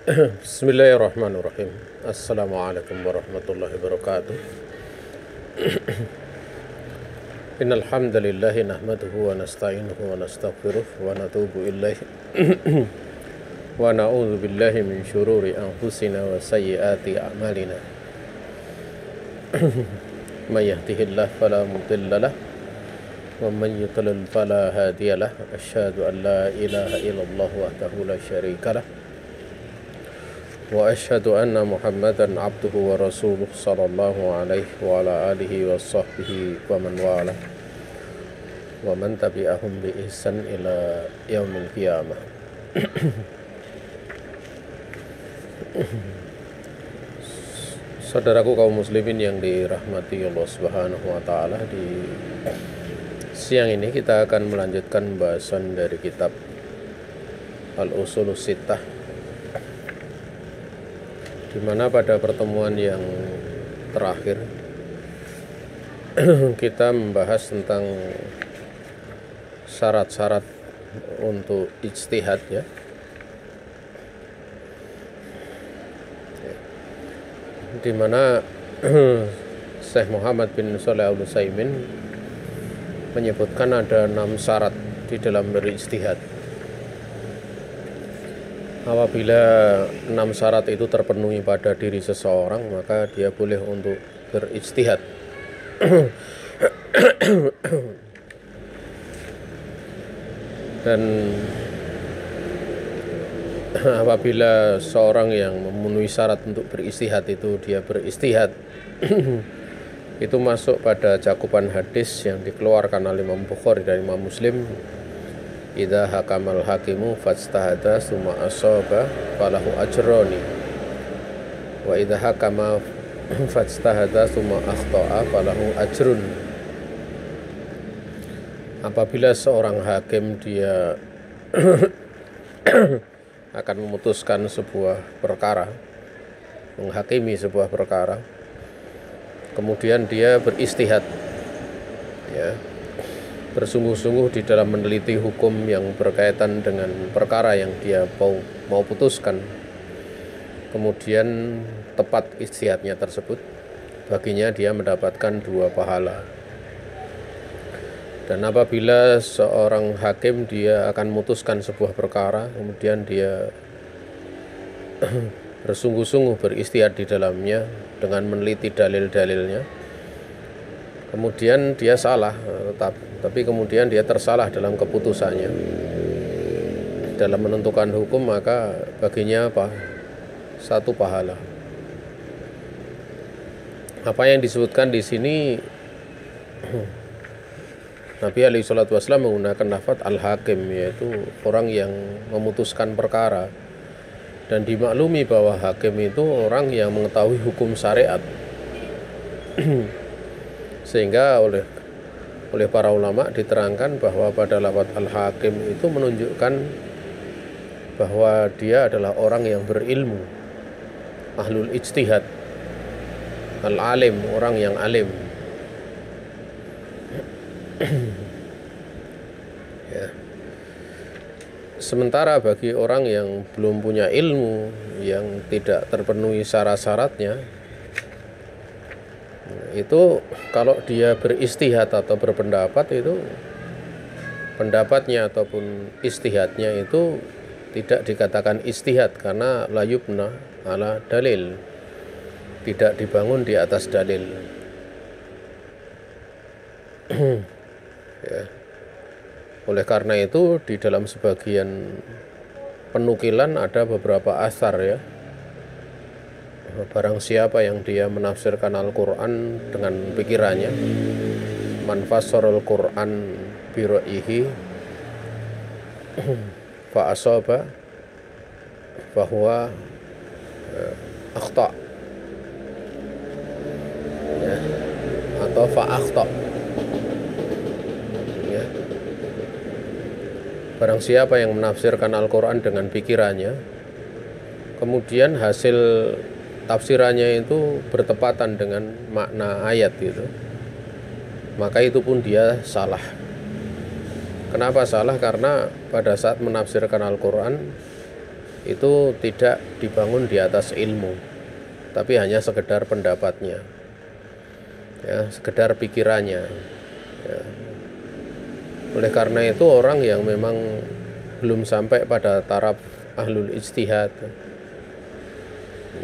Bismillahirrahmanirrahim. Assalamualaikum warahmatullahi wabarakatuh. Innal hamdalillah nahmaduhu wa nasta'inuhu wa nastaghfiruh wa natubu ilaihi wa na'udzu billahi min syururi anfusina wa sayyiati a'malina. May yahdihillahu fala mudilla lahu wa man yudlil fala hadiya lahu. Asyhadu an la ilaha illallah wahdahu la syarika lahu wa asyhadu anna Muhammadan abduhu wa rasuluh sallallahu alaihi wa ala alihi wa sahbihi wa man wala wa man tabi'ahum bi ihsan ila yaumil qiyamah. Saudaraku kaum muslimin yang dirahmati Allah Subhanahu wa taala, di siang ini kita akan melanjutkan bahasan dari kitab Al-Ushulus Sittah, di mana pada pertemuan yang terakhir kita membahas tentang syarat-syarat untuk ijtihad, ya. Di mana Syekh Muhammad bin Shalih Al-Utsaimin menyebutkan ada 6 syarat di dalam berijtihad. Apabila 6 syarat itu terpenuhi pada diri seseorang, maka dia boleh untuk berijtihad. Dan apabila seorang yang memenuhi syarat untuk berijtihad itu dia berijtihad, itu masuk pada cakupan hadis yang dikeluarkan oleh Imam Bukhari dan Imam Muslim. Idza hakamal hakimu fajtahada summa asaba falahu ajroni wa idza hakama fajtahada summa akhta'a falahu ajrun. Apabila seorang hakim dia akan memutuskan sebuah perkara, menghakimi sebuah perkara, kemudian dia berijtihad, ya, bersungguh-sungguh di dalam meneliti hukum yang berkaitan dengan perkara yang dia mau putuskan, kemudian tepat ijtihadnya tersebut, baginya dia mendapatkan 2 pahala. Dan apabila seorang hakim dia akan memutuskan sebuah perkara, kemudian dia bersungguh-sungguh berijtihad di dalamnya dengan meneliti dalil-dalilnya, kemudian dia salah, tapi kemudian dia tersalah dalam keputusannya, dalam menentukan hukum, maka baginya 1 pahala. Apa yang disebutkan di sini, Nabi alaihi salatu wasallam menggunakan lafaz al-hakim, yaitu orang yang memutuskan perkara, dan dimaklumi bahwa hakim itu orang yang mengetahui hukum syariat. Sehingga oleh para ulama diterangkan bahwa pada lafaz al-hakim itu menunjukkan bahwa dia adalah orang yang berilmu, ahlul ijtihad, al-alim, orang yang alim. Ya. Sementara bagi orang yang belum punya ilmu, yang tidak terpenuhi syarat-syaratnya, itu kalau dia berijtihad atau berpendapat, itu pendapatnya ataupun ijtihadnya itu tidak dikatakan ijtihad, karena la yubna ala dalil, tidak dibangun di atas dalil. Ya. Oleh karena itu di dalam sebagian penukilan ada beberapa asar, ya. Barang siapa yang dia menafsirkan Al-Quran dengan pikirannya, man fassarul Quran bi ra'yihi fa asaba fa huwa akhta', ya, atau fa akhta', ya. Barang siapa yang menafsirkan Al-Quran dengan pikirannya, kemudian hasil tafsirannya itu bertepatan dengan makna ayat itu, maka itu pun dia salah. Kenapa salah? Karena pada saat menafsirkan Al-Quran, itu tidak dibangun di atas ilmu, tapi hanya sekedar pendapatnya, ya, sekedar pikirannya, ya. Oleh karena itu orang yang memang belum sampai pada taraf ahlul ijtihad,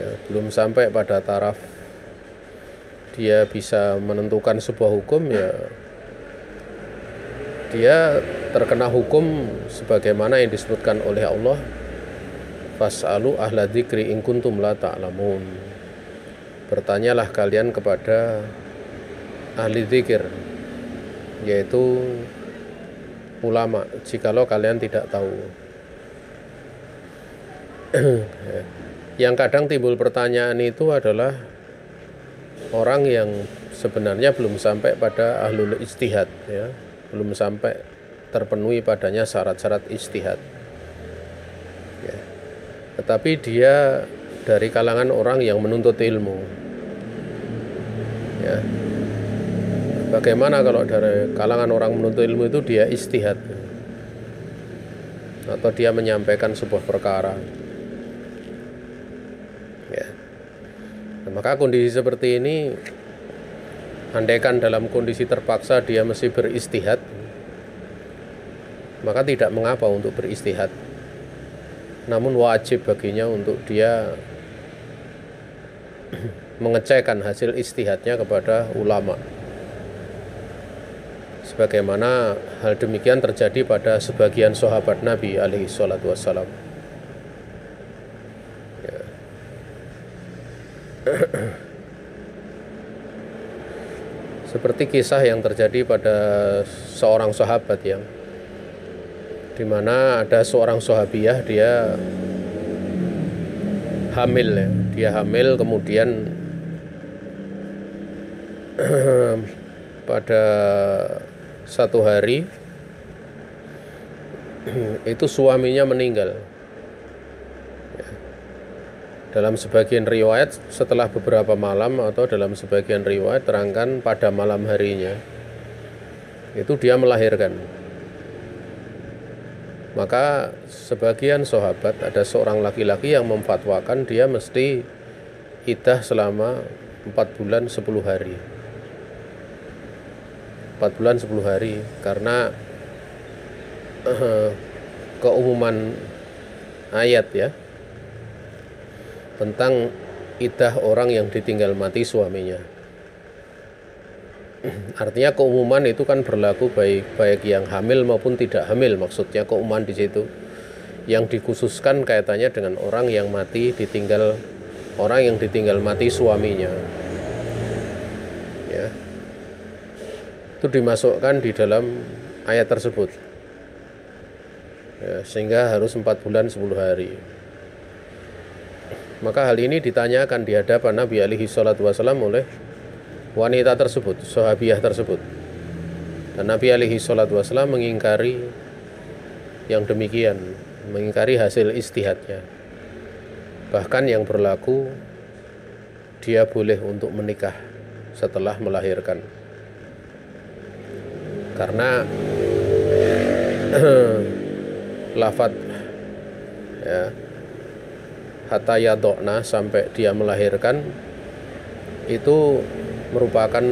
ya, belum sampai pada taraf dia bisa menentukan sebuah hukum, ya dia terkena hukum sebagaimana yang disebutkan oleh Allah, fas'alu ahla dzikri in kuntum la ta'lamun. Bertanyalah kalian kepada ahli zikir, yaitu ulama, jikalau kalian tidak tahu. Yang kadang timbul pertanyaan itu adalah orang yang sebenarnya belum sampai pada ahlul ijtihad, ya, belum sampai terpenuhi padanya syarat-syarat ijtihad, ya. Tetapi dia dari kalangan orang yang menuntut ilmu, ya. Bagaimana kalau dari kalangan orang menuntut ilmu itu dia ijtihad, atau dia menyampaikan sebuah perkara, ya. Nah, maka kondisi seperti ini, andaikan dalam kondisi terpaksa dia mesti beristihad, maka tidak mengapa untuk beristihad. Namun wajib baginya untuk dia mengecekkan hasil istihadnya kepada ulama. Sebagaimana hal demikian terjadi pada sebagian sahabat Nabi alaihi salatu wassalam. Ya. Seperti kisah yang terjadi pada seorang sahabat yang dimana ada seorang sahabiyah, dia hamil, ya. Dia hamil, kemudian pada satu hari itu suaminya meninggal. Dalam sebagian riwayat setelah beberapa malam, atau dalam sebagian riwayat terangkan pada malam harinya itu dia melahirkan. Maka sebagian sahabat, ada seorang laki-laki yang memfatwakan dia mesti iddah selama 4 bulan 10 hari. 4 bulan 10 hari, karena keumuman ayat, ya, tentang iddah orang yang ditinggal mati suaminya. Artinya keumuman itu kan berlaku baik yang hamil maupun tidak hamil. Maksudnya keumuman di situ yang dikhususkan kaitannya dengan orang yang ditinggal mati suaminya, ya, itu dimasukkan di dalam ayat tersebut, ya, sehingga harus 4 bulan 10 hari. Maka hal ini ditanyakan di hadapan Nabi alaihi salatu wasallam oleh wanita tersebut, sahabiyah tersebut. Dan Nabi alaihi salatu wasallam mengingkari yang demikian, mengingkari hasil istihadnya. Bahkan yang berlaku, dia boleh untuk menikah setelah melahirkan. Karena lafadz, ya, hatta yadokna, sampai dia melahirkan, itu merupakan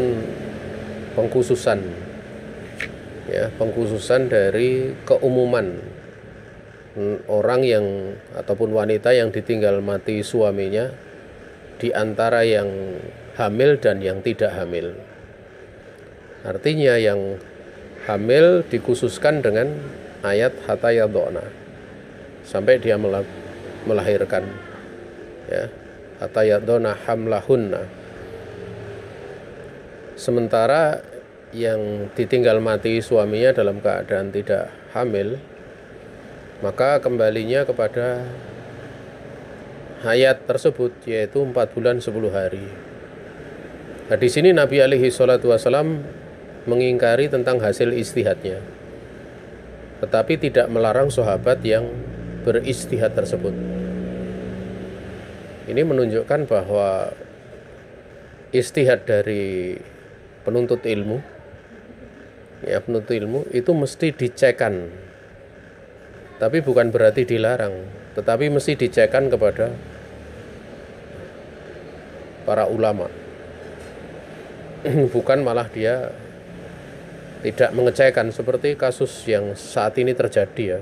pengkhususan, ya, pengkhususan dari keumuman orang yang ataupun wanita yang ditinggal mati suaminya di antara yang hamil dan yang tidak hamil. Artinya yang hamil dikhususkan dengan ayat hatta yadokna, sampai dia melahirkan, ya, hatta yadona hamlahunna. Sementara yang ditinggal mati suaminya dalam keadaan tidak hamil, maka kembalinya kepada ayat tersebut, yaitu 4 bulan 10 hari. Nah, di sini Nabi alaihi salatu wasallam mengingkari tentang hasil istihadnya, tetapi tidak melarang sahabat yang beristihad tersebut. Ini menunjukkan bahwa istihad dari penuntut ilmu, ya, penuntut ilmu itu mesti dicekkan, tapi bukan berarti dilarang. tetapi mesti dicekkan kepada para ulama. Bukan malah dia tidak mengecekkan seperti kasus yang saat ini terjadi ya,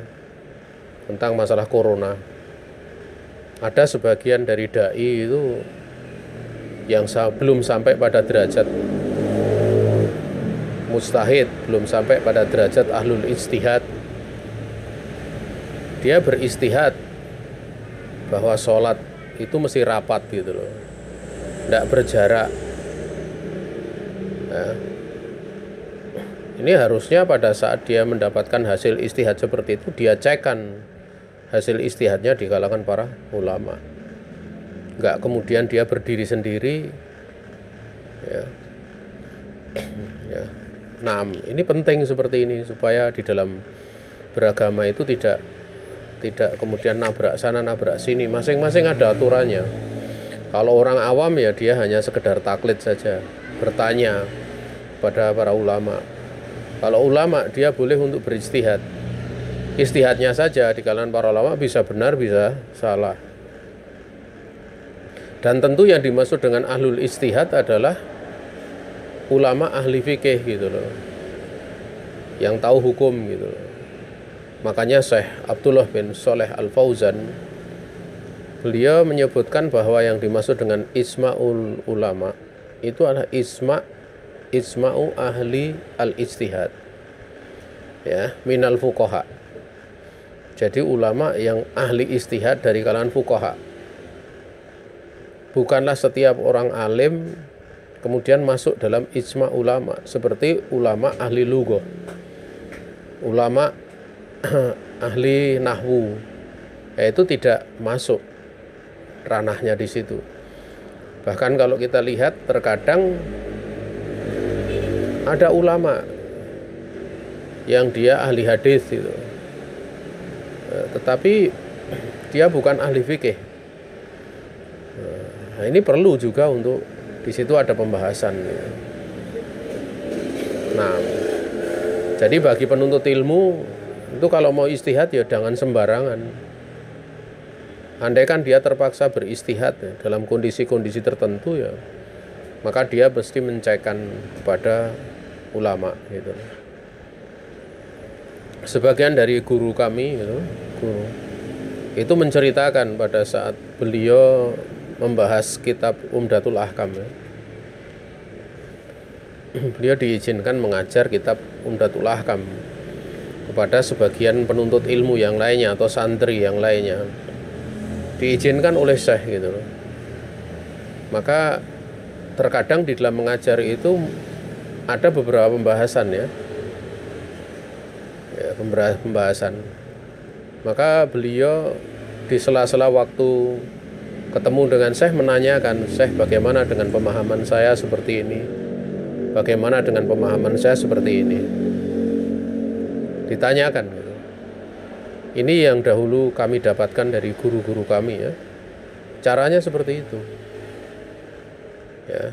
tentang masalah corona. Ada sebagian dari dai itu yang belum sampai pada derajat mujtahid, belum sampai pada derajat ahlul ijtihad. Dia beristihad bahwa sholat itu mesti rapat gitu loh, tidak berjarak. Nah, ini harusnya pada saat dia mendapatkan hasil istihad seperti itu, dia cekkan hasil istihadnya di kalangan para ulama. Enggak kemudian dia berdiri sendiri ya. Ya. Nah, ini penting seperti ini supaya di dalam beragama itu tidak kemudian nabrak sana nabrak sini. Masing-masing ada aturannya. Kalau orang awam ya dia hanya sekedar taklid saja, bertanya pada para ulama. Kalau ulama dia boleh untuk berijtihad. Istihadnya saja di kalangan para ulama bisa benar bisa salah. Dan tentu yang dimaksud dengan ahlul ijtihad adalah ulama ahli fikih gitu loh, yang tahu hukum gitu loh. Makanya Syekh Abdullah bin Shalih Al-Fauzan, beliau menyebutkan bahwa yang dimaksud dengan ijma'ul ulama itu adalah ijma'u ahli al-ijtihad ya, minal fuqaha. Jadi ulama yang ahli ijtihad dari kalangan fuqaha. Bukanlah setiap orang alim kemudian masuk dalam ijma' ulama, seperti ulama ahli lughah, ulama ahli nahwu, itu tidak masuk ranahnya di situ. Bahkan kalau kita lihat terkadang ada ulama yang dia ahli hadis itu, tetapi dia bukan ahli fikih. Nah, ini perlu juga untuk di situ ada pembahasan. Nah, jadi bagi penuntut ilmu itu kalau mau istihad ya jangan sembarangan. Andai kan dia terpaksa beristihad ya, dalam kondisi-kondisi tertentu ya, maka dia mesti mencekkan kepada ulama gitu. Sebagian dari guru kami gitu, guru itu menceritakan pada saat beliau membahas kitab Umdatul Ahkam ya. Beliau diizinkan mengajar kitab Umdatul Ahkam kepada sebagian penuntut ilmu yang lainnya atau santri yang lainnya, diizinkan oleh syekh gitu loh. Maka terkadang di dalam mengajar itu ada beberapa pembahasan ya, pembahasan. Maka beliau di sela-sela waktu ketemu dengan Syekh menanyakan, Syekh bagaimana dengan pemahaman saya seperti ini, bagaimana dengan pemahaman saya seperti ini, ditanyakan gitu. Ini yang dahulu kami dapatkan dari guru-guru kami ya, caranya seperti itu ya.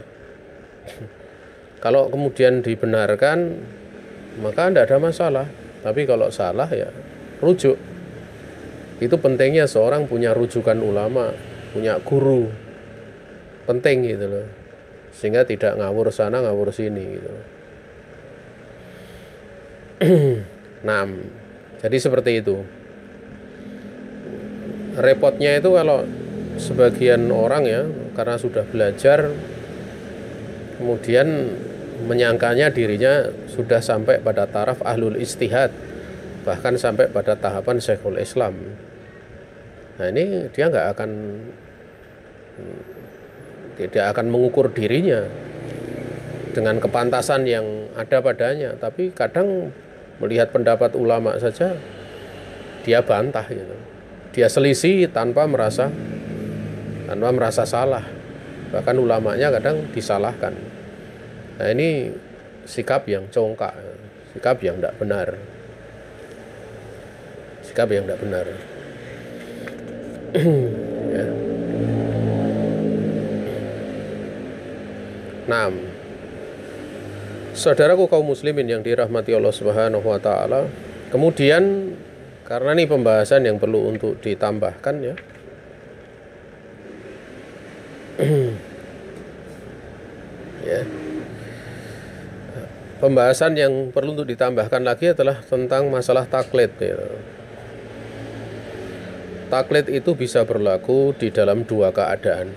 Kalau kemudian dibenarkan maka tidak ada masalah, tapi kalau salah ya rujuk. Itu pentingnya seorang punya rujukan ulama, punya guru, penting gitu loh, sehingga tidak ngawur sana ngawur sini gitu. Nah, jadi seperti itu. Repotnya itu kalau sebagian orang ya, karena sudah belajar kemudian menyangkanya dirinya sudah sampai pada taraf ahlul ijtihad, bahkan sampai pada tahapan Syekhul Islam. Nah, ini dia tidak akan mengukur dirinya dengan kepantasan yang ada padanya, tapi kadang melihat pendapat ulama saja dia bantah gitu. Dia selisih tanpa merasa salah. Bahkan ulamanya kadang disalahkan. Nah, ini sikap yang congkak, sikap yang tidak benar. Sikap yang tidak benar. Ya. Nah, saudaraku kaum muslimin yang dirahmati Allah Subhanahu wa taala, kemudian Karena ini pembahasan yang perlu untuk ditambahkan ya. Ya. Pembahasan yang perlu untuk ditambahkan lagi adalah tentang masalah taklid ya. Taklid itu bisa berlaku di dalam dua keadaan.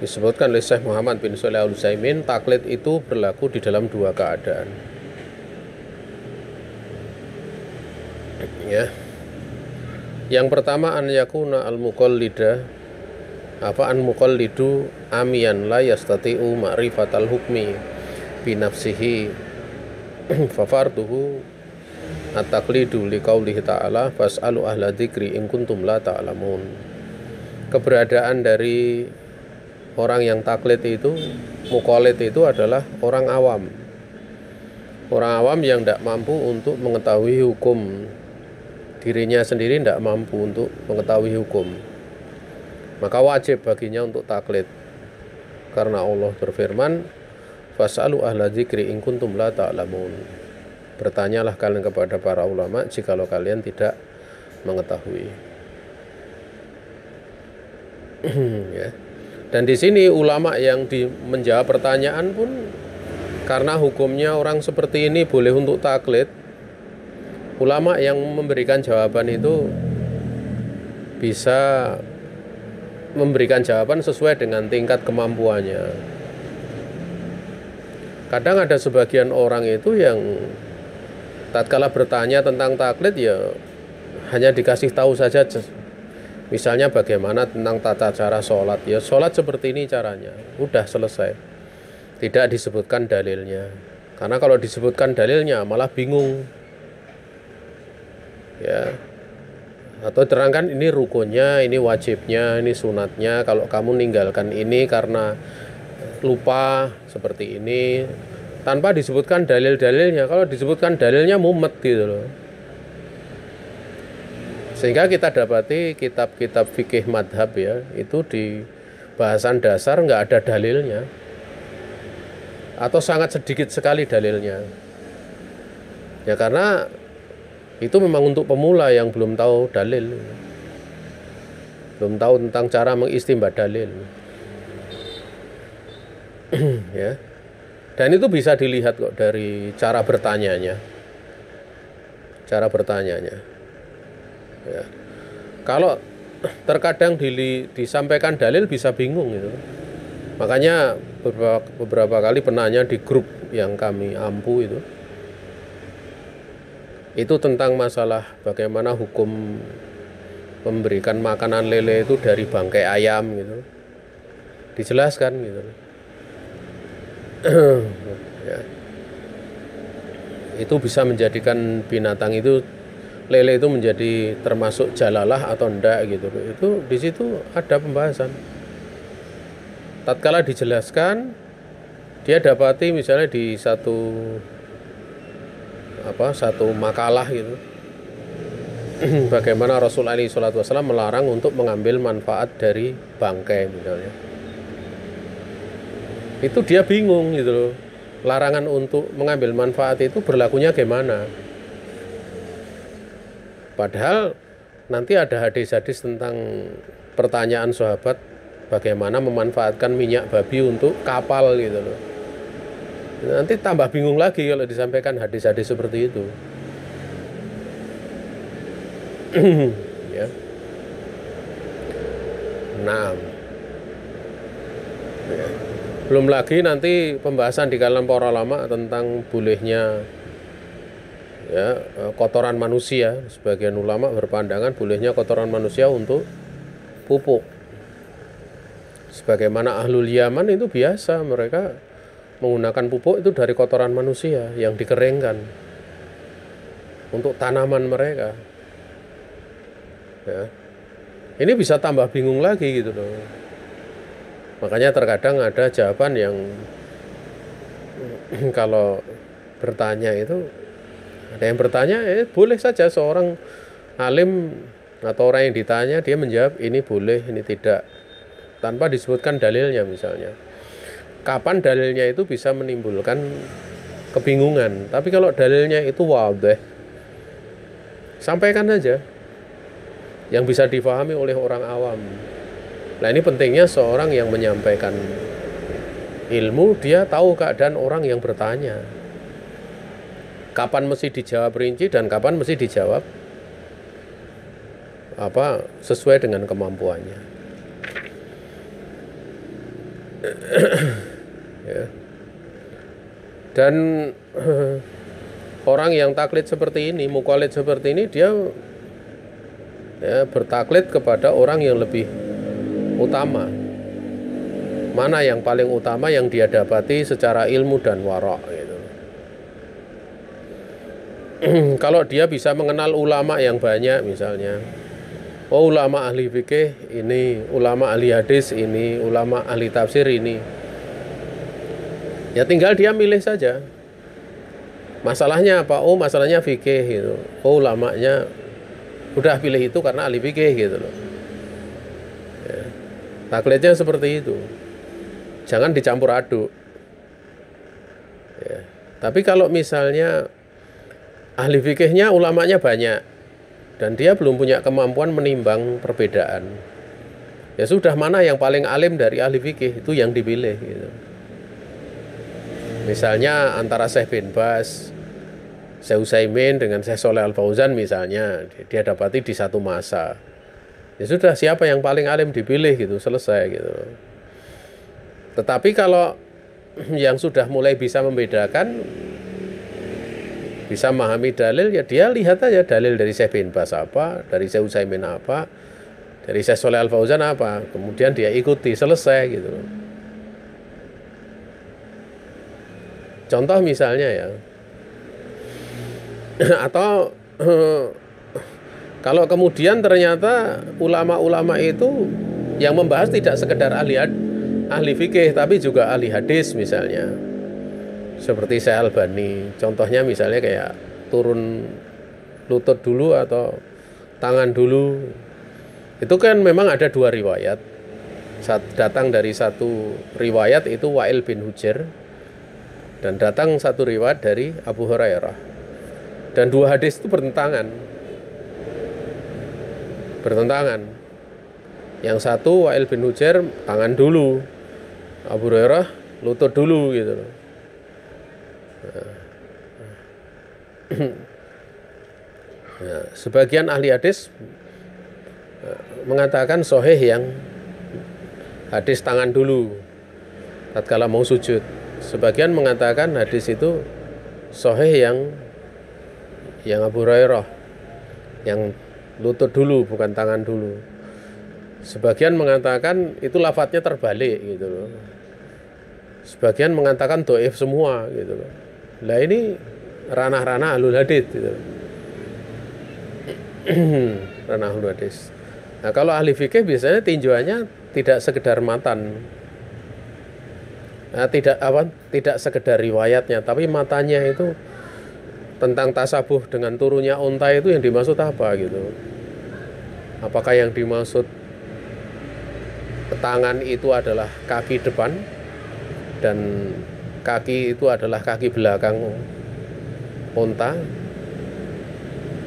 Disebutkan oleh Syekh Muhammad bin Shalih Al-Utsaimin, taklid itu berlaku di dalam dua keadaan. Ya. Yang pertama an yakuna al-muqallida an muqallidu amiyan la yastati'u ma'rifatal hukmi bi nafsihi fa farduhu at-taqlidu liqaulihi ta'ala fas'alu ahla dzikri in kuntum la ta'lamun. Keberadaan dari orang yang taklid itu, muqallid itu adalah orang awam. Orang awam yang tidak mampu untuk mengetahui hukum. Dirinya sendiri tidak mampu untuk mengetahui hukum. Maka wajib baginya untuk taklid. Karena Allah berfirman, fas'alu ahla dzikri in kuntum la ta'lamun. Bertanyalah kalian kepada para ulama jikalau kalian tidak mengetahui. Ya. Dan di sini ulama yang menjawab pertanyaan pun karena hukumnya orang seperti ini boleh untuk taklid. Ulama yang memberikan jawaban itu bisa memberikan jawaban sesuai dengan tingkat kemampuannya. Kadang ada sebagian orang itu yang tatkala bertanya tentang taklid ya hanya dikasih tahu saja. Misalnya bagaimana tentang tata cara sholat. Ya sholat seperti ini caranya. Udah selesai. Tidak disebutkan dalilnya. Karena kalau disebutkan dalilnya malah bingung. Ya. Atau terangkan ini rukunnya, ini wajibnya, ini sunatnya. Kalau kamu ninggalkan ini karena lupa seperti ini, tanpa disebutkan dalil-dalilnya. Kalau disebutkan dalilnya mumet gitu loh. Sehingga kita dapati kitab-kitab fikih madhab ya, itu di bahasan dasar nggak ada dalilnya. Atau sangat sedikit sekali dalilnya. Ya karena itu memang untuk pemula yang belum tahu dalil. Belum tahu tentang cara mengistimbat dalil. Ya. Dan itu bisa dilihat kok dari cara bertanyanya. Cara bertanyanya. Ya. Kalau terkadang disampaikan dalil bisa bingung gitu. Makanya beberapa kali penanya di grup yang kami ampu itu tentang masalah bagaimana hukum memberikan makanan lele itu dari bangkai ayam gitu. Dijelaskan gitu. Ya. Itu bisa menjadikan binatang itu, lele itu menjadi termasuk jalalah atau enggak gitu. Itu di situ ada pembahasan. Tatkala dijelaskan, dia dapati misalnya di satu makalah gitu. Bagaimana Rasul alaihi salatu wasallam melarang untuk mengambil manfaat dari bangkai misalnya. Itu dia bingung gitu loh. Larangan untuk mengambil manfaat itu berlakunya gimana? Padahal nanti ada hadis-hadis tentang pertanyaan sahabat bagaimana memanfaatkan minyak babi untuk kapal gitu loh. Nanti tambah bingung lagi kalau disampaikan hadis-hadis seperti itu. Ya. Nah. Ya. Belum lagi nanti pembahasan di kalangan para ulama tentang bolehnya ya kotoran manusia. Sebagian ulama berpandangan bolehnya kotoran manusia untuk pupuk. Sebagaimana ahlul Yaman itu biasa mereka menggunakan pupuk itu dari kotoran manusia yang dikeringkan untuk tanaman mereka. Ya. Ini bisa tambah bingung lagi gitu loh. Makanya terkadang ada jawaban yang kalau bertanya itu ada yang bertanya boleh saja seorang alim atau orang yang ditanya dia menjawab ini boleh, ini tidak tanpa disebutkan dalilnya misalnya. Kapan dalilnya itu bisa menimbulkan kebingungan. Tapi kalau dalilnya itu wadih, Sampaikan saja yang bisa difahami oleh orang awam. Nah, ini pentingnya seorang yang menyampaikan ilmu, dia tahu keadaan orang yang bertanya. Kapan mesti dijawab rinci dan kapan mesti dijawab sesuai dengan kemampuannya. Ya. Dan orang yang taklid seperti ini, muqallid seperti ini, dia bertaklid kepada orang yang lebih utama. Mana yang paling utama yang dia dapati secara ilmu dan wara' gitu. Kalau dia bisa mengenal ulama yang banyak misalnya, ulama ahli fikih ini, ulama ahli hadis ini, ulama ahli tafsir ini, ya tinggal dia milih saja. Masalahnya apa? Masalahnya fikih gitu. Ulamanya udah pilih itu karena ahli fikih gitu loh. Ya. Taklidnya seperti itu. Jangan dicampur aduk. Ya. Tapi kalau misalnya ahli fikihnya ulamanya banyak dan dia belum punya kemampuan menimbang perbedaan, ya sudah, mana yang paling alim dari ahli fikih itu yang dipilih gitu. Misalnya antara Syekh bin Baz, Syekh Utsaimin dengan Syekh Shalih Al Fauzan misalnya, dia dapati di satu masa. Ya sudah, siapa yang paling alim dipilih gitu, selesai gitu. Tetapi kalau yang sudah mulai bisa membedakan, bisa memahami dalil, ya dia lihat aja dalil dari Syekh bin Baz apa, dari Syekh Utsaimin apa, dari Syekh Shalih Al Fauzan apa, kemudian dia ikuti, selesai gitu. Contoh misalnya ya, atau kalau kemudian ternyata ulama-ulama itu yang membahas tidak sekedar ahli fikih tapi juga ahli hadis misalnya, seperti Syekh Albani. Contohnya misalnya kayak turun lutut dulu atau tangan dulu, itu kan memang ada dua riwayat. Datang dari satu riwayat itu Wa'il bin Hujr, dan datang satu riwayat dari Abu Hurairah. Dan dua hadis itu bertentangan. Yang satu Wa'il bin Hujr tangan dulu, Abu Hurairah lutut dulu gitu loh. Nah, sebagian ahli hadis mengatakan sahih yang hadis tangan dulu tatkala mau sujud. Sebagian mengatakan hadis itu sahih yang Abu Hurairah, yang lutut dulu bukan tangan dulu. Sebagian mengatakan itu lafadznya terbalik gitu loh. Sebagian mengatakan dhaif semua gitu loh. Lah ini ranah-ranah ahlul hadis gitu. Ranah ahlul hadis. Nah, kalau ahli fikih biasanya tinjauannya tidak sekedar matan. Nah, tidak sekedar riwayatnya, tapi matanya itu tentang tasabuh dengan turunnya unta itu yang dimaksud apa gitu. Apakah yang dimaksud tangan itu adalah kaki depan dan kaki itu adalah kaki belakang unta,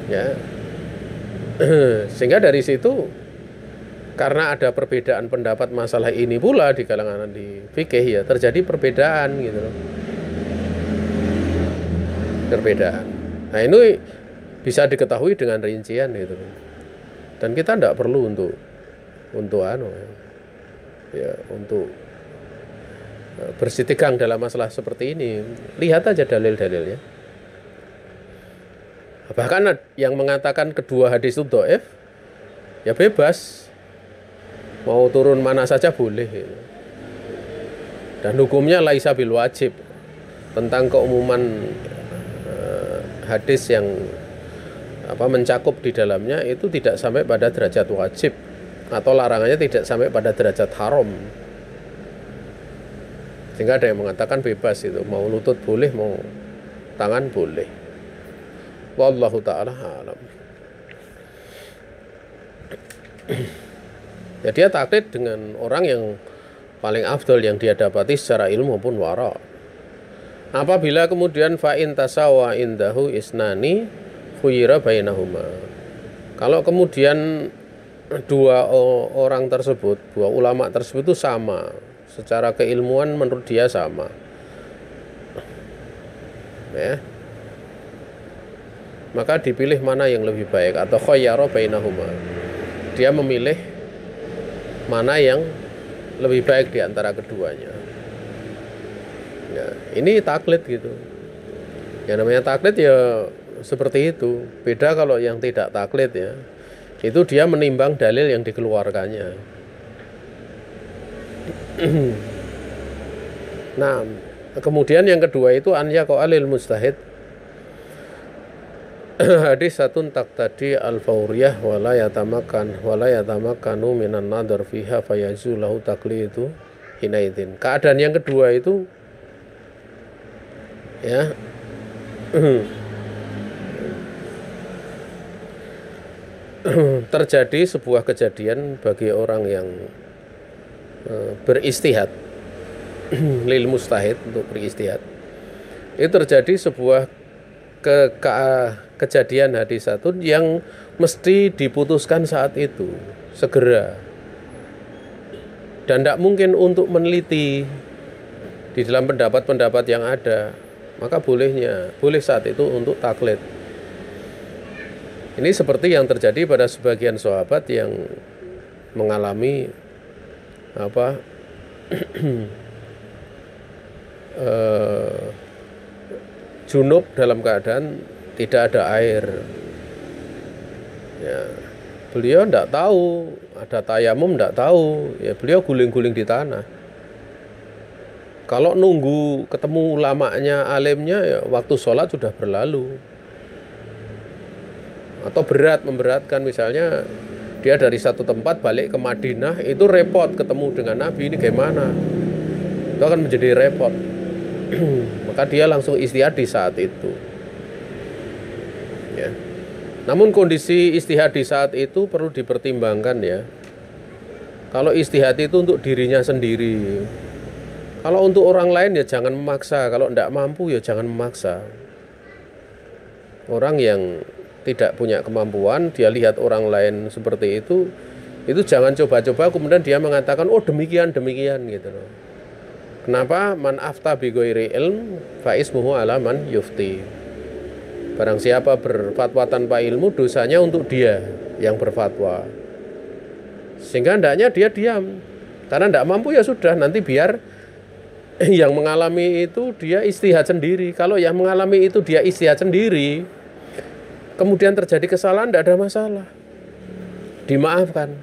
ya. Sehingga dari situ, karena ada perbedaan pendapat masalah ini pula di kalangan di fikih, ya terjadi perbedaan gitu loh. Perbedaan. Nah, ini bisa diketahui dengan rincian gitu. Dan kita tidak perlu untuk bersitegang dalam masalah seperti ini. Lihat aja dalil-dalilnya. Bahkan yang mengatakan kedua hadis itu dhaif, ya bebas. Mau turun mana saja boleh gitu. Dan hukumnya laisa bil wajib. Tentang keumuman hadis yang mencakup di dalamnya itu tidak sampai pada derajat wajib, atau larangannya tidak sampai pada derajat haram. Sehingga ada yang mengatakan bebas itu, mau lutut boleh, mau tangan boleh. Wallahu ta'ala alam. Ya, dia taklid dengan orang yang paling afdal yang dia dapati secara ilmu maupun wara. Apabila kemudian fa'in tasawa indahu isnani khuyira bainahuma. Kalau kemudian dua orang tersebut, dua ulama tersebut itu sama, secara keilmuan menurut dia sama, ya, maka dipilih mana yang lebih baik, atau khayyara bainahuma, dia memilih mana yang lebih baik di antara keduanya. Ya, ini taklid gitu. Yang namanya taklid ya seperti itu. Beda kalau yang tidak taklid ya. Itu dia menimbang dalil yang dikeluarkannya. Nah, kemudian yang kedua itu an yaqa'alil mustahid hadisatun taqtadi al-fawriyah wala yatamakkanu minan nadhar fiha fayazulahu taqlidu hinaidin. Keadaan yang kedua itu ya terjadi sebuah kejadian bagi orang yang beristihad lil mustahid, untuk beristihad. Itu terjadi sebuah kejadian hadisatun yang mesti diputuskan saat itu, segera, dan tidak mungkin untuk meneliti di dalam pendapat-pendapat yang ada, maka boleh saat itu untuk taklid. Ini seperti yang terjadi pada sebagian sahabat yang mengalami junub dalam keadaan tidak ada air. Ya, beliau tidak tahu ada tayamum, tidak tahu. Ya, beliau guling-guling di tanah. Kalau nunggu ketemu ulamanya, alimnya, ya waktu sholat sudah berlalu. Atau memberatkan, misalnya dia dari satu tempat balik ke Madinah, itu repot ketemu dengan Nabi, ini gimana? Itu akan menjadi repot. Maka dia langsung istihad di saat itu. Ya. Namun kondisi istihad di saat itu perlu dipertimbangkan ya. Kalau istihad itu untuk dirinya sendiri. Kalau untuk orang lain ya jangan memaksa. Kalau tidak mampu ya jangan memaksa. Orang yang tidak punya kemampuan, dia lihat orang lain seperti itu jangan coba-coba kemudian dia mengatakan oh demikian gitu loh. Kenapa? Man afta bi ghairi ilm fa ismuhu ala man yufti. Barang siapa berfatwa tanpa ilmu, dosanya untuk dia yang berfatwa. Sehingga hendaknya dia diam. Karena tidak mampu ya sudah, nanti biar yang mengalami itu dia istihad sendiri. Kalau yang mengalami itu dia istihad sendiri, kemudian terjadi kesalahan, tidak ada masalah, dimaafkan.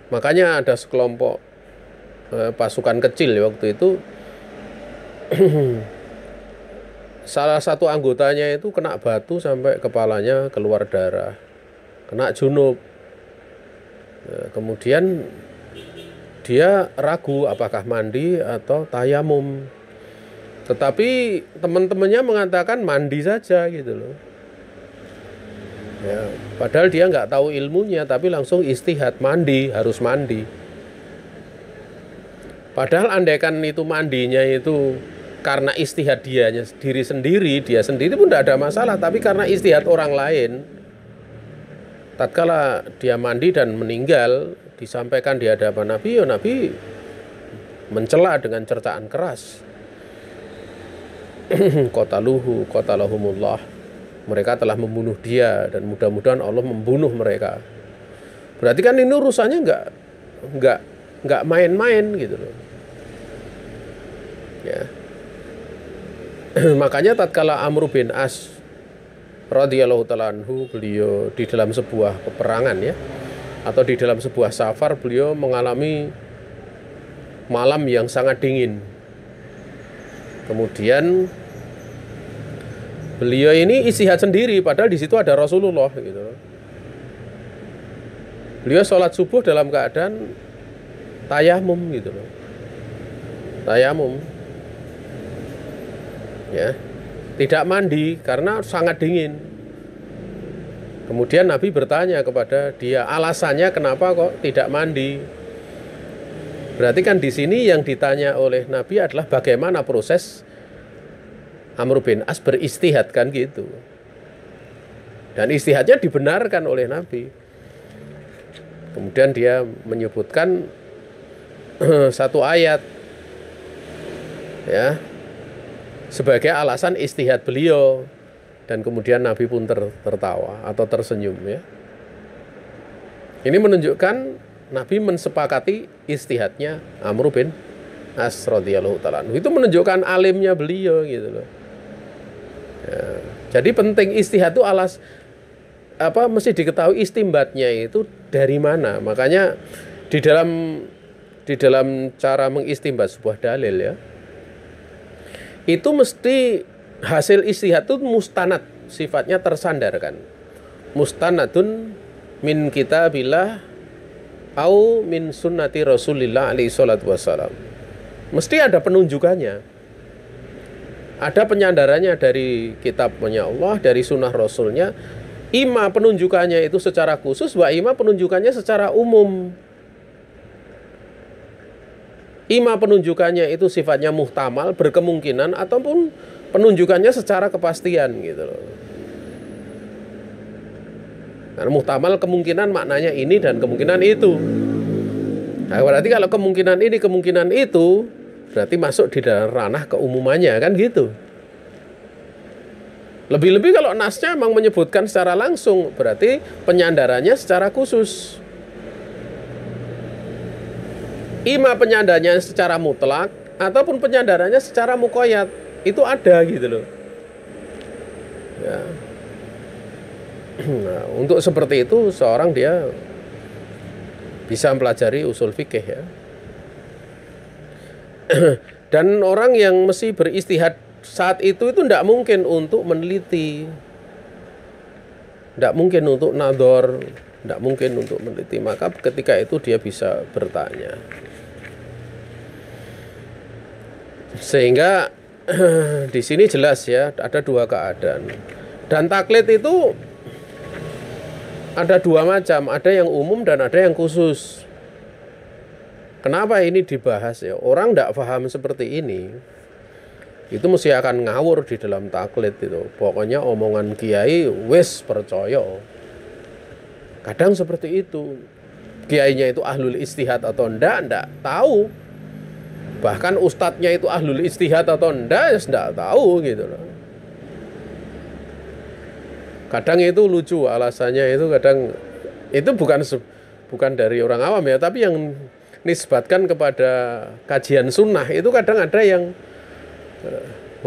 Makanya ada sekelompok pasukan kecil waktu itu salah satu anggotanya itu kena batu sampai kepalanya keluar darah, kena junub. Kemudian dia ragu apakah mandi atau tayamum. Tetapi teman-temannya mengatakan mandi saja gitu loh. Ya, padahal dia nggak tahu ilmunya, tapi langsung istihad, harus mandi. Padahal andaikan itu mandinya itu karena istihad dia sendiri pun tidak ada masalah. Tapi karena istihad orang lain, tatkala dia mandi dan meninggal, disampaikan di hadapan Nabi, ya Nabi mencela dengan cercaan keras. Qatalahumullah, mereka telah membunuh dia dan mudah-mudahan Allah membunuh mereka. Berarti kan ini urusannya nggak main-main gitu loh. Ya. Makanya tatkala Amr bin As radhiyallahu ta'ala anhu, beliau di dalam sebuah peperangan ya, atau di dalam sebuah safar, beliau mengalami malam yang sangat dingin. Kemudian beliau ini istihad sendiri, padahal di situ ada Rasulullah gitu. Beliau sholat subuh dalam keadaan tayamum gitu loh. Tayamum. Ya. Tidak mandi karena sangat dingin. Kemudian Nabi bertanya kepada dia, alasannya kenapa kok tidak mandi? Berarti kan di sini yang ditanya oleh Nabi adalah bagaimana proses Amr bin As beristihad kan gitu. Dan istihadnya dibenarkan oleh Nabi. Kemudian dia menyebutkan satu ayat ya sebagai alasan istihad beliau, dan kemudian Nabi pun tertawa atau tersenyum ya. Ini menunjukkan Nabi mensepakati istihadnya Amr bin As radhiyallahu ta'ala. Itu menunjukkan alimnya beliau gitu loh. Ya, jadi penting istihad itu mesti diketahui istimbatnya itu dari mana. Makanya di dalam cara mengistimbat sebuah dalil ya, itu mesti hasil istihad itu mustanad, sifatnya tersandarkan. Mustanadun min kitabillah au min sunnati Rasulillah alaihi salatu wassalam. Mesti ada penunjukannya. Ada penyandarannya dari kitabnya Allah, dari sunnah Rasulnya. Ima penunjukannya itu secara khusus, wa ima penunjukannya secara umum. Ima penunjukannya itu sifatnya muhtamal, berkemungkinan, ataupun penunjukannya secara kepastian gitu loh. Karena muhtamal kemungkinan maknanya ini dan kemungkinan itu. Nah, berarti kalau kemungkinan ini, kemungkinan itu, berarti masuk di dalam ranah keumumannya kan gitu. Lebih-lebih kalau nasnya memang menyebutkan secara langsung, berarti penyandarannya secara khusus. Ima penyandarannya secara mutlak ataupun penyandarannya secara muqayyad, itu ada gitu loh. Ya. Nah, untuk seperti itu seorang dia bisa mempelajari usul fikih ya. Dan orang yang mesti beristihad saat itu tidak mungkin untuk meneliti, tidak mungkin untuk nador, tidak mungkin untuk meneliti. Maka ketika itu dia bisa bertanya. Sehingga di sini jelas ya, ada dua keadaan. Dan taklid itu ada dua macam, ada yang umum dan ada yang khusus. Kenapa ini dibahas ya? Orang tidak paham seperti ini, itu mesti akan ngawur di dalam taklid itu. Pokoknya omongan kiai wis percaya. Kadang seperti itu. Kiainya itu ahlul istihad atau enggak tahu. Bahkan ustadznya itu ahlul istihad atau enggak tahu gitu loh. Kadang itu lucu alasannya, itu kadang itu bukan dari orang awam ya, tapi yang nisbatkan kepada kajian sunnah itu kadang ada yang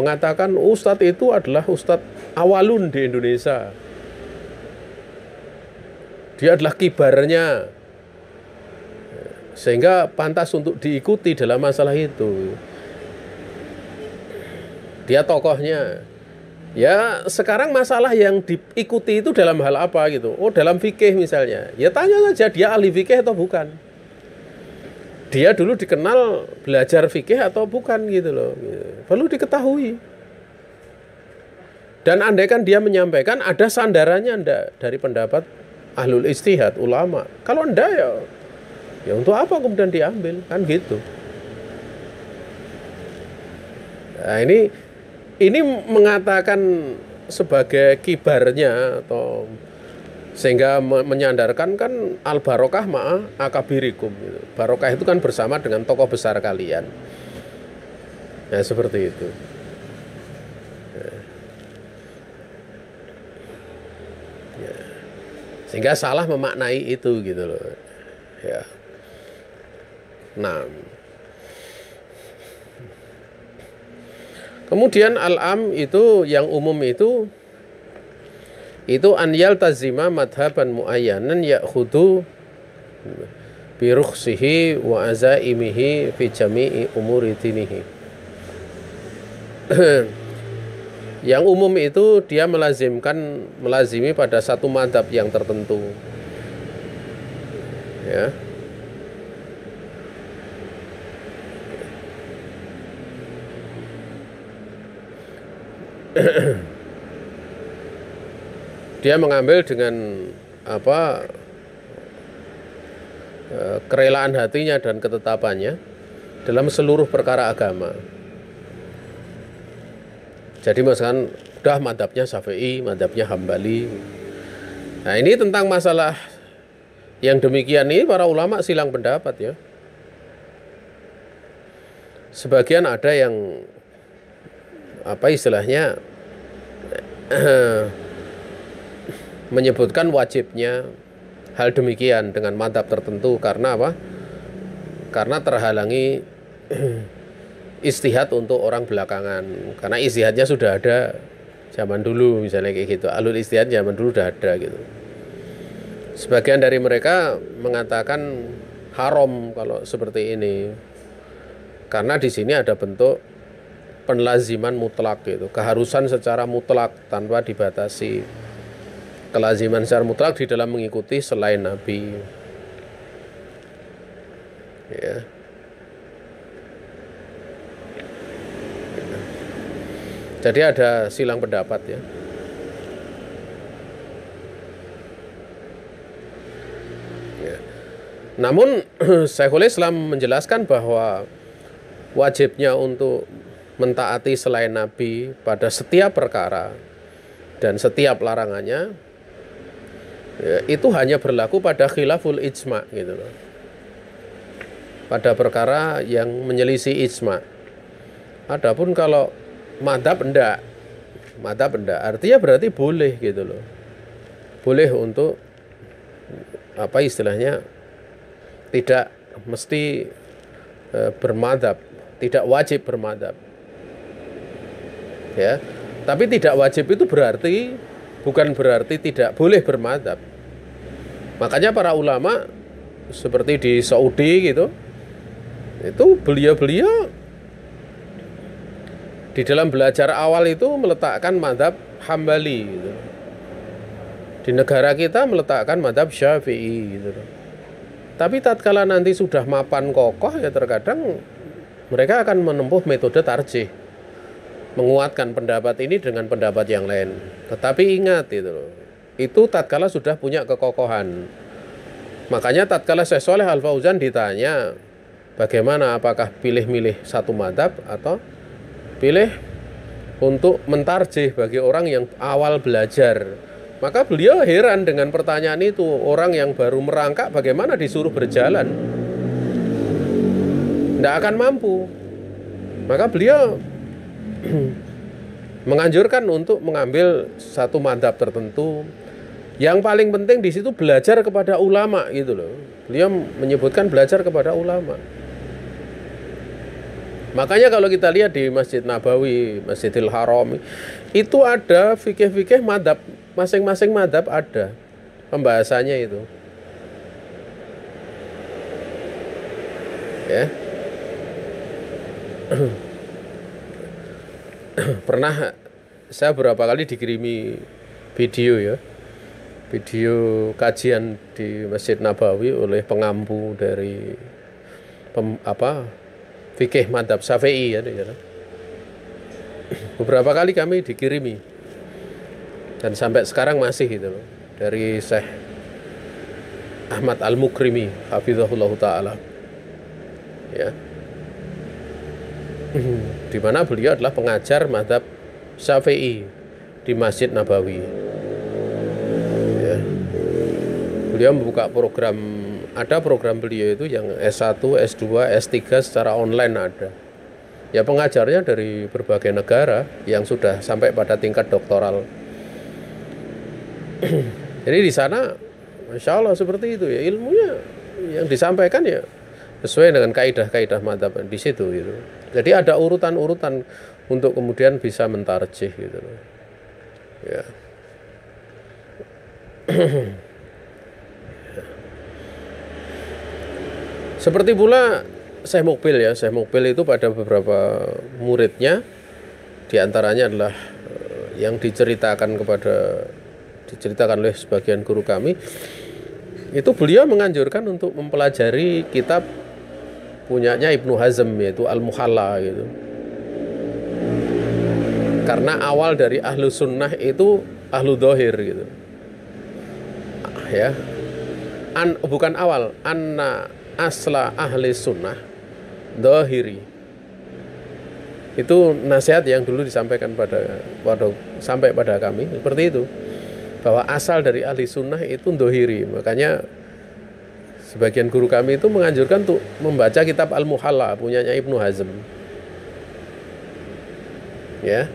mengatakan ustadz itu adalah ustadz awalun di Indonesia, dia adalah kibarnya, sehingga pantas untuk diikuti dalam masalah itu. Dia tokohnya. Ya sekarang masalah yang diikuti itu dalam hal apa gitu. Oh dalam fikih misalnya. Ya tanya saja dia ahli fikih atau bukan. Dia dulu dikenal belajar fikih atau bukan gitu loh. Perlu diketahui. Dan andaikan dia menyampaikan ada sandarannya enggak dari pendapat ahlul istihad, ulama. Kalau enggak ya untuk apa kemudian diambil kan gitu. Nah ini mengatakan sebagai kibarnya atau sehingga menyandarkan kan al barokah ma'a akabirikum gitu. Barokah itu kan bersama dengan tokoh besar kalian. Nah seperti itu. Ya. Sehingga salah memaknai itu gitu loh. Ya. Nah. Kemudian al-am itu yang umum itu an yaltazima madhaban muayyanan ya'khudu bi rukhsihi wa azaimihi fi jami'i umuri dinihi. Yang umum itu dia melazimi pada satu madhab yang tertentu. Ya. Dia mengambil dengan kerelaan hatinya dan ketetapannya dalam seluruh perkara agama. Jadi misalkan udah madhabnya Syafi'i, madhabnya Hambali. Nah ini tentang masalah yang demikian ini para ulama silang pendapat ya. Sebagian ada yang apa istilahnya menyebutkan wajibnya hal demikian dengan madhab tertentu karena apa? Karena terhalangi istihad untuk orang belakangan. Karena istihadnya sudah ada zaman dulu misalnya kayak gitu. Alul istihad zaman dulu udah ada gitu. Sebagian dari mereka mengatakan haram kalau seperti ini. Karena di sini ada bentuk penlaziman mutlak gitu, keharusan secara mutlak tanpa dibatasi. Kelaziman secara mutlak di dalam mengikuti selain Nabi. Ya. Jadi ada silang pendapat ya. Namun Syekhul Islam menjelaskan bahwa wajibnya untuk mentaati selain Nabi pada setiap perkara dan setiap larangannya ya, itu hanya berlaku pada khilaful ijma gitu loh. Pada perkara yang menyelisih ijma. Adapun kalau madhab enggak, artinya berarti boleh gitu loh. Boleh untuk apa istilahnya, tidak mesti bermadhab, tidak wajib bermadhab ya. Tapi tidak wajib itu berarti bukan berarti tidak boleh bermadhab. Makanya para ulama seperti di Saudi gitu, itu beliau-beliau di dalam belajar awal itu meletakkan madhab Hambali gitu. Di negara kita meletakkan madhab Syafi'i gitu. Tapi tatkala nanti sudah mapan kokoh ya terkadang mereka akan menempuh metode tarjih, menguatkan pendapat ini dengan pendapat yang lain. Tetapi ingat itu tatkala sudah punya kekokohan. Makanya tatkala Syekh Shalih Al Fauzan ditanya bagaimana, apakah pilih-milih satu madhab atau pilih untuk mentarjih bagi orang yang awal belajar. Maka beliau heran dengan pertanyaan itu. Orang yang baru merangkak bagaimana disuruh berjalan? Tidak akan mampu. Maka beliau menganjurkan untuk mengambil satu madhab tertentu. Yang paling penting di situ belajar kepada ulama gitu loh. Beliau menyebutkan belajar kepada ulama. Makanya kalau kita lihat di Masjid Nabawi, Masjidil Haram, itu ada fikih-fikih madhab, masing-masing madhab ada pembahasannya itu. Ya. Pernah saya beberapa kali dikirimi video ya, video kajian di Masjid Nabawi oleh pengampu dari fikih madhab Syafi'i ya. Beberapa kali kami dikirimi dan sampai sekarang masih gitu loh, dari Syekh Ahmad Al-Mukrimi hafizahullah ta'ala ya, di mana beliau adalah pengajar madhab Syafi'i di Masjid Nabawi ya. Beliau membuka program, ada program beliau itu yang S1, S2, S3 secara online ada. Ya pengajarnya dari berbagai negara yang sudah sampai pada tingkat doktoral. Jadi di sana Masya Allah seperti itu ya, ilmunya yang disampaikan ya sesuai dengan kaidah-kaidah madhab di situ gitu. Jadi ada urutan-urutan untuk kemudian bisa mentarjih gitu loh. Ya. Seperti pula Syekh Mukbil ya, Syekh Mukbil itu pada beberapa muridnya, diantaranya adalah yang diceritakan oleh sebagian guru kami, itu beliau menganjurkan untuk mempelajari kitab punyanya Ibnu Hazm yaitu Al-Muhalla gitu. Karena awal dari ahlu sunnah itu ahlu dohir gitu. Ya, bukan awal, anna asla ahli sunnah dohiri. Itu nasihat yang dulu disampaikan sampai pada kami seperti itu, bahwa asal dari ahli sunnah itu dohiri. Makanya sebagian guru kami itu menganjurkan untuk membaca kitab Al-Muhalla punyanya Ibnu Hazm. Ya.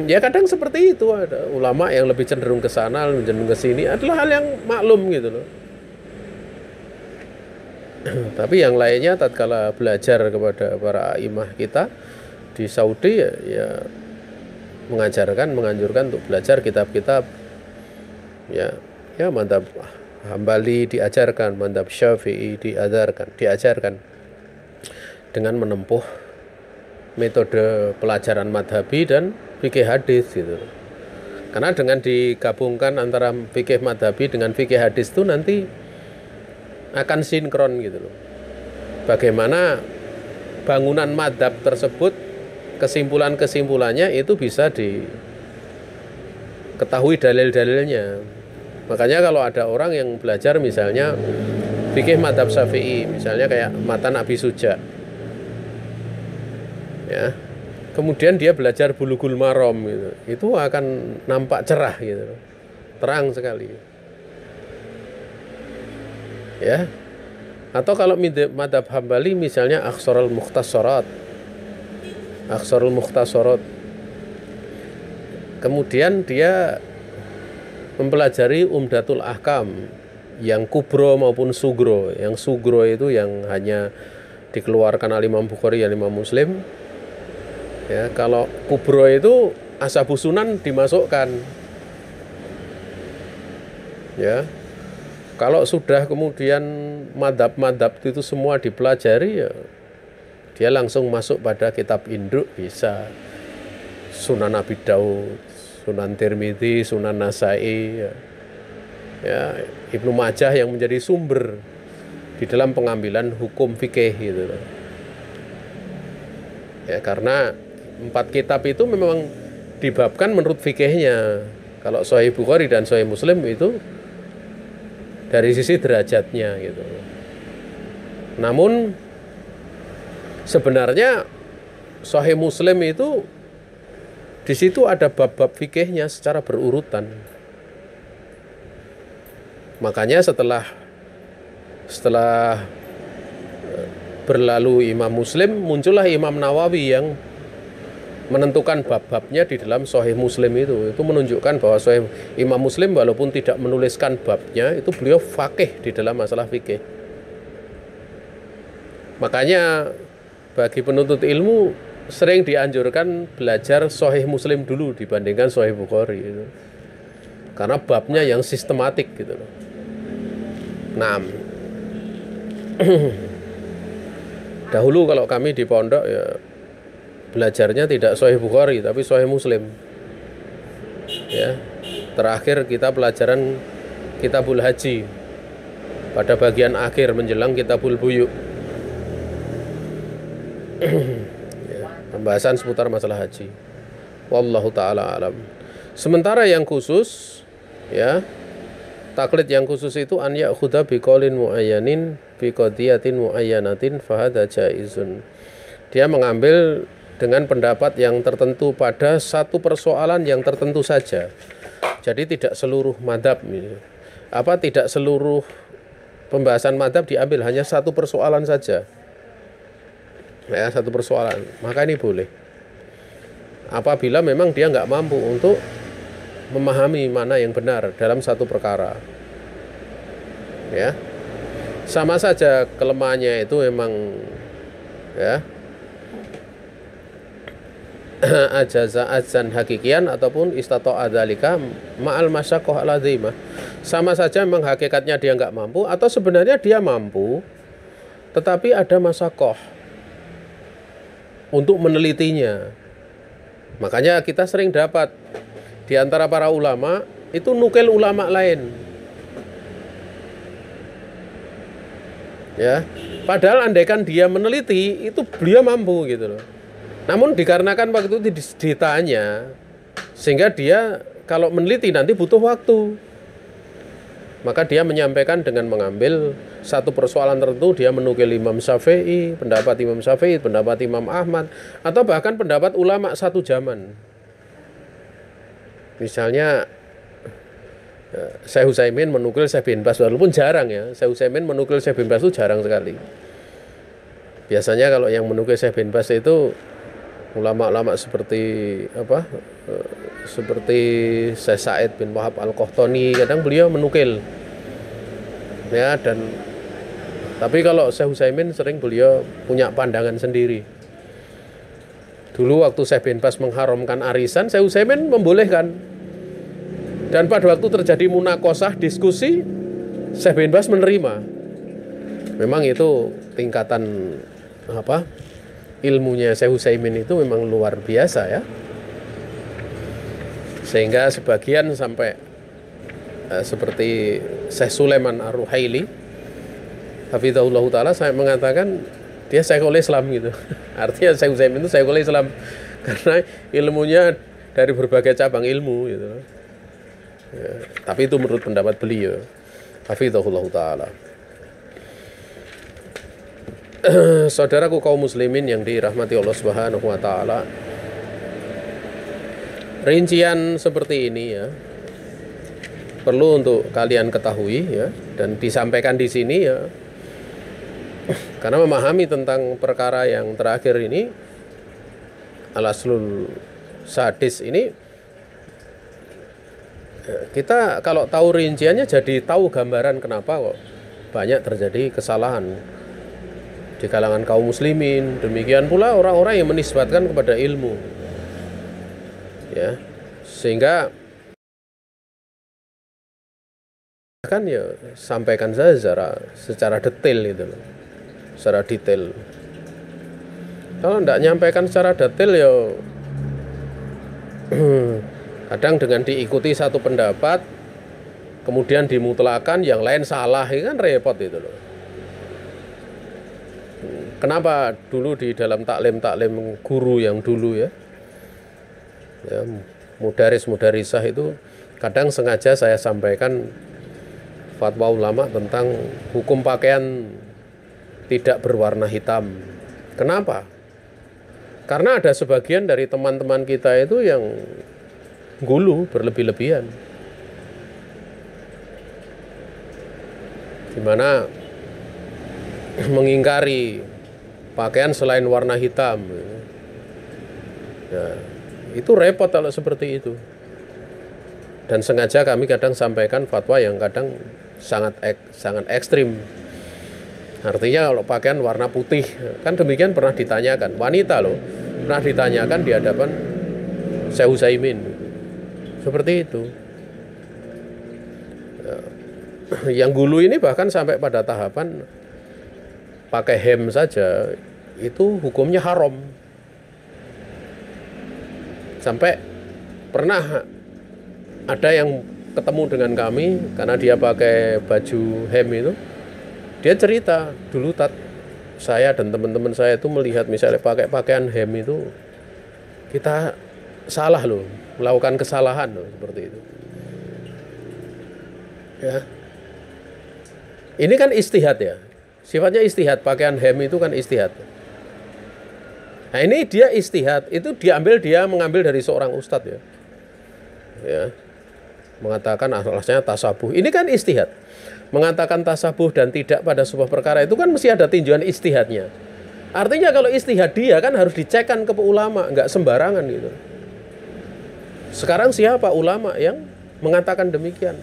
Ya kadang seperti itu, ada ulama yang lebih cenderung ke sana, lebih cenderung ke sini, adalah hal yang maklum gitu loh. Tapi yang lainnya tatkala belajar kepada para imam kita di Saudi ya menganjurkan untuk belajar kitab-kitab ya mazhab Hambali diajarkan, mazhab Syafi'i diajarkan dengan menempuh metode pelajaran madhabi dan fikih hadis gitu. Karena dengan digabungkan antara fikih madhabi dengan fikih hadis itu nanti akan sinkron gitu loh. Bagaimana bangunan madhab tersebut, kesimpulannya itu bisa diketahui dalil-dalilnya. Makanya kalau ada orang yang belajar misalnya fikih madhab Syafi'i, misalnya kayak Matan Abi Suja, ya, kemudian dia belajar Bulughul Maram gitu, itu akan nampak cerah gitu, terang sekali. Ya. Atau kalau madhab Hambali misalnya Akhsarul Mukhtasarat. Kemudian dia mempelajari Umdatul Ahkam yang kubro maupun sugro. Yang sugro itu yang hanya dikeluarkan oleh Imam Bukhari dan Imam Muslim. Ya, kalau kubro itu Ashabus Sunan dimasukkan. Ya. Kalau sudah kemudian madhab itu semua dipelajari, ya dia langsung masuk pada kitab induk, bisa Sunan Abi Daud, Sunan Tirmidzi, Sunan Nasai, ya Ibnu Majah yang menjadi sumber di dalam pengambilan hukum fikih gitu. Ya karena 4 kitab itu memang dibabkan menurut fikihnya. Kalau Sahih Bukhari dan Sahih Muslim itu dari sisi derajatnya gitu. Namun sebenarnya Sahih Muslim itu di situ ada bab-bab fikihnya secara berurutan. Makanya setelah berlalu Imam Muslim, muncullah Imam Nawawi yang menentukan bab-babnya di dalam Sahih Muslim itu menunjukkan bahwa Sahih Imam Muslim walaupun tidak menuliskan babnya, itu beliau faqih di dalam masalah fikih. Makanya bagi penuntut ilmu sering dianjurkan belajar Sahih Muslim dulu dibandingkan Sahih Bukhari itu. Karena babnya yang sistematik gitu loh. Nah, dahulu kalau kami di pondok ya belajarnya tidak Sahih Bukhari tapi Sahih Muslim. Ya. Terakhir kita pelajaran Kitabul Haji pada bagian akhir menjelang Kitabul Buyu. Ya, pembahasan seputar masalah haji. Wallahu taala alam. Sementara yang khusus ya, taklid yang khusus itu an ya'khudha biqaulin muayyanin bi qadiyatin muayyanatin fa hadza jaizun. Dia mengambil dengan pendapat yang tertentu pada satu persoalan yang tertentu saja. Jadi tidak seluruh madhab, tidak seluruh pembahasan madhab diambil, hanya satu persoalan saja. Ya, satu persoalan. Maka ini boleh. Apabila memang dia nggak mampu untuk memahami mana yang benar dalam satu perkara. Ya. Sama saja kelemahannya itu memang ya ajaza azan hakikian ataupun istata'a dzalika ma'al masyaqqah al-azimah. Sama saja memang hakikatnya dia nggak mampu atau sebenarnya dia mampu tetapi ada masyaqqah untuk menelitinya. Makanya kita sering dapat di antara para ulama itu nukil ulama lain. Ya, padahal andaikan dia meneliti itu beliau mampu gitu loh. Namun dikarenakan waktu itu ditanya, sehingga dia kalau meneliti nanti butuh waktu. Maka dia menyampaikan dengan mengambil satu persoalan tertentu, dia menukil Imam Syafi'i, pendapat Imam Syafi'i, pendapat Imam Ahmad, atau bahkan pendapat ulama satu zaman. Misalnya Syekh Utsaimin menukil Syekh bin Baz, walaupun jarang ya. Syekh Utsaimin menukil Syekh bin Baz itu jarang sekali. Biasanya kalau yang menukil Syekh bin Baz itu ulama-ulama seperti seperti Syekh Said bin Wahab Al-Qahtani, kadang beliau menukil ya. Dan tapi kalau Syekh Utsaimin sering beliau punya pandangan sendiri. Dulu waktu Syekh bin Baz mengharamkan arisan, Syekh Utsaimin membolehkan. Dan pada waktu terjadi munakosah diskusi, Syekh bin Baz menerima. Memang itu tingkatan ilmunya Syekh Utsaimin itu memang luar biasa ya. Sehingga sebagian sampai seperti Syekh Sulaiman Ar-Ruhaili hafizahullah ta'ala, saya mengatakan dia Syekhul Islam gitu. Artinya Syekh Utsaimin itu Syekhul Islam karena ilmunya dari berbagai cabang ilmu gitu. Ya, tapi itu menurut pendapat beliau hafizahullah ta'ala. Saudaraku kaum muslimin yang dirahmati Allah Subhanahu wa taala, rincian seperti ini ya perlu untuk kalian ketahui ya, dan disampaikan di sini ya, karena memahami tentang perkara yang terakhir ini, al-aslul sadis ini, kita kalau tahu rinciannya jadi tahu gambaran kenapa kok banyak terjadi kesalahan di kalangan kaum muslimin. Demikian pula orang-orang yang menisbatkan kepada ilmu ya, sehingga kan ya sampaikan saja secara detail gitu loh, secara detail. Kalau tidak nyampaikan secara detail ya kadang dengan diikuti satu pendapat kemudian dimutlakan yang lain salah, itu kan repot itu loh. Kenapa dulu di dalam taklim guru yang dulu ya, mudarisah itu kadang sengaja saya sampaikan fatwa ulama tentang hukum pakaian tidak berwarna hitam. Kenapa? Karena ada sebagian dari teman-teman kita itu yang gulu berlebih-lebihan, dimana mengingkari pakaian selain warna hitam ya, itu repot kalau seperti itu. Dan sengaja kami kadang sampaikan fatwa yang kadang sangat ekstrim. Artinya kalau pakaian warna putih, kan demikian pernah ditanyakan, wanita loh, pernah ditanyakan di hadapan Syekh Utsaimin seperti itu ya. Yang gulu ini bahkan sampai pada tahapan pakai hem saja itu hukumnya haram. Sampai pernah ada yang ketemu dengan kami karena dia pakai baju hem itu, dia cerita dulu saya dan teman-teman saya itu melihat misalnya pakai pakaian hem itu kita salah loh, melakukan kesalahan loh, seperti itu ya. Ini kan ijtihad ya, sifatnya ijtihad, pakaian hem itu kan ijtihad. Nah ini dia ijtihad, itu dia mengambil dari seorang ustadz ya, mengatakan asalnya tasabuh. Ini kan ijtihad, mengatakan tasabuh dan tidak pada sebuah perkara itu kan mesti ada tinjauan ijtihadnya. Artinya kalau ijtihad dia kan harus dicekkan ke ulama, nggak sembarangan gitu. Sekarang siapa ulama yang mengatakan demikian?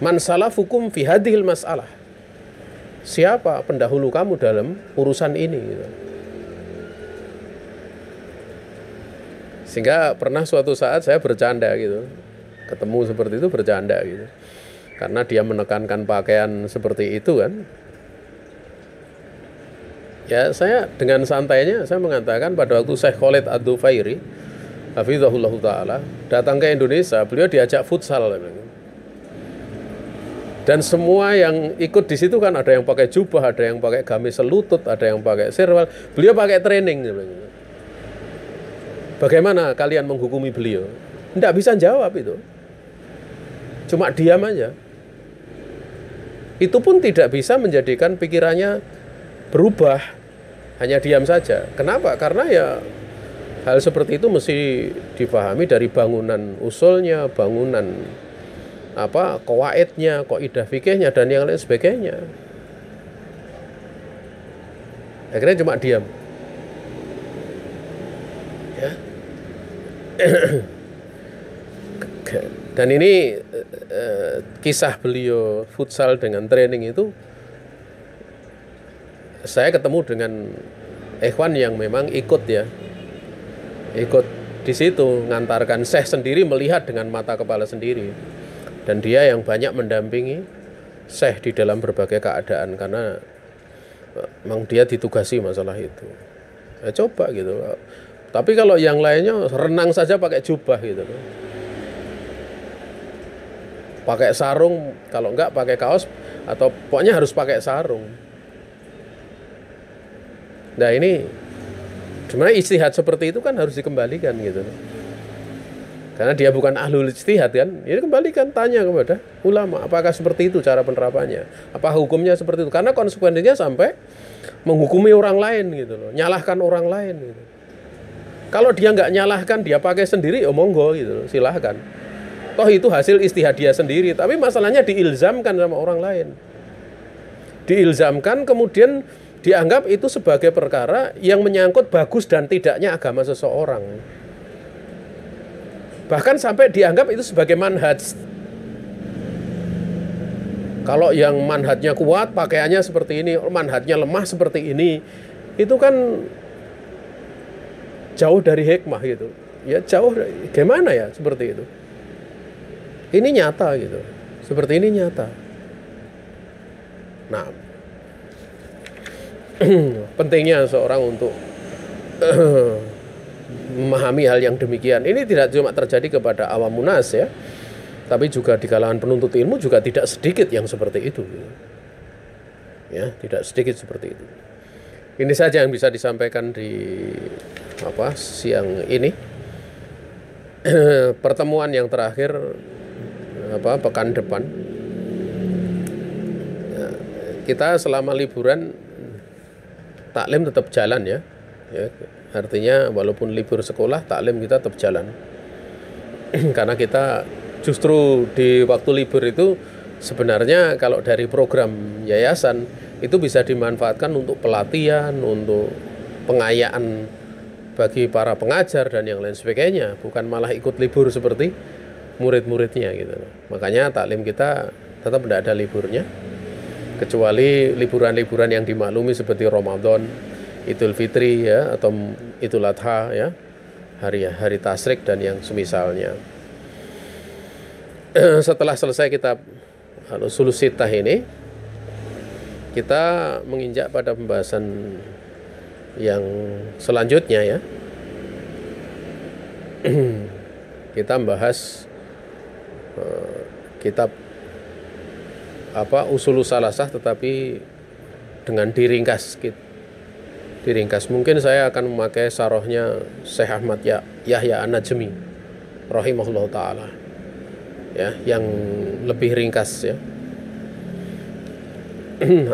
Man salafukum fi hadhil mas'alah. Siapa pendahulu kamu dalam urusan ini gitu. Sehingga pernah suatu saat saya bercanda gitu, ketemu seperti itu bercanda gitu, karena dia menekankan pakaian seperti itu kan. Ya saya dengan santainya saya mengatakan pada waktu Syekh Khalid Ad-Dufairi hafizahullah ta'ala datang ke Indonesia, beliau diajak futsal dan semua yang ikut di situ kan ada yang pakai jubah, ada yang pakai gamis selutut, ada yang pakai sirwal, beliau pakai training. Bagaimana kalian menghukumi beliau? Tidak bisa jawab itu, cuma diam aja. itu pun tidak bisa menjadikan pikirannya berubah, hanya diam saja. Kenapa? Karena ya hal seperti itu mesti dipahami dari bangunan usulnya, bangunan qawaidnya, qaidah fikihnya dan yang lain sebagainya. Akhirnya cuma diam. Ya. Dan ini kisah beliau futsal dengan training itu, saya ketemu dengan ikhwan yang memang ikut di situ, ngantarkan Syekh sendiri melihat dengan mata kepala sendiri, dan dia yang banyak mendampingi Syekh di dalam berbagai keadaan karena memang dia ditugasi masalah itu. Ya, coba gitu. Tapi kalau yang lainnya renang saja pakai jubah gitu, pakai sarung, kalau enggak pakai kaos, atau pokoknya harus pakai sarung. Nah ini sebenarnya ijtihad seperti itu kan harus dikembalikan gitu. Karena dia bukan ahlul ijtihad kan, ini kembalikan, tanya kepada ulama, apakah seperti itu cara penerapannya, apa hukumnya seperti itu. Karena konsekuensinya sampai menghukumi orang lain gitu loh, nyalahkan orang lain gitu. Kalau dia nggak nyalahkan, dia pakai sendiri, ya monggo gitu loh, silahkan. Toh itu hasil ijtihad dia sendiri, tapi masalahnya diilzamkan sama orang lain. Diilzamkan kemudian dianggap itu sebagai perkara yang menyangkut bagus dan tidaknya agama seseorang. Bahkan sampai dianggap itu sebagai manhaj. Kalau yang manhajnya kuat, pakaiannya seperti ini, manhajnya lemah seperti ini, itu kan jauh dari hikmah gitu. Ya jauh, gimana ya seperti itu. Ini nyata gitu. Seperti ini nyata. Nah, pentingnya seorang untuk memahami hal yang demikian. Ini tidak cuma terjadi kepada awamun nas ya, tapi juga di kalangan penuntut ilmu juga tidak sedikit yang seperti itu. Ya, tidak sedikit seperti itu. Ini saja yang bisa disampaikan di siang ini. Pertemuan yang terakhir pekan depan. Kita selama liburan taklim tetap jalan ya. Artinya walaupun libur sekolah, taklim kita tetap jalan. Karena kita justru di waktu libur itu sebenarnya kalau dari program yayasan itu bisa dimanfaatkan untuk pelatihan, untuk pengayaan bagi para pengajar dan yang lain sebagainya, bukan malah ikut libur seperti murid-muridnya gitu. Makanya taklim kita tetap tidak ada liburnya, kecuali liburan-liburan yang dimaklumi seperti Ramadan, Idul Fitri ya, atau Idul Adha ya, hari tasyrik dan yang semisalnya. Setelah selesai kitab Al-Ushulus Sittah ini, kita menginjak pada pembahasan yang selanjutnya ya. Kita membahas kitab Ushulus Salasah, tetapi dengan diringkas. Mungkin saya akan memakai sarohnya Syekh Ahmad Yahya An-Najmi rahimahullah ta'ala ya, yang lebih ringkas ya.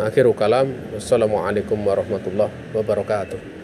Akhirul kalam, wassalamualaikum warahmatullahi wabarakatuh.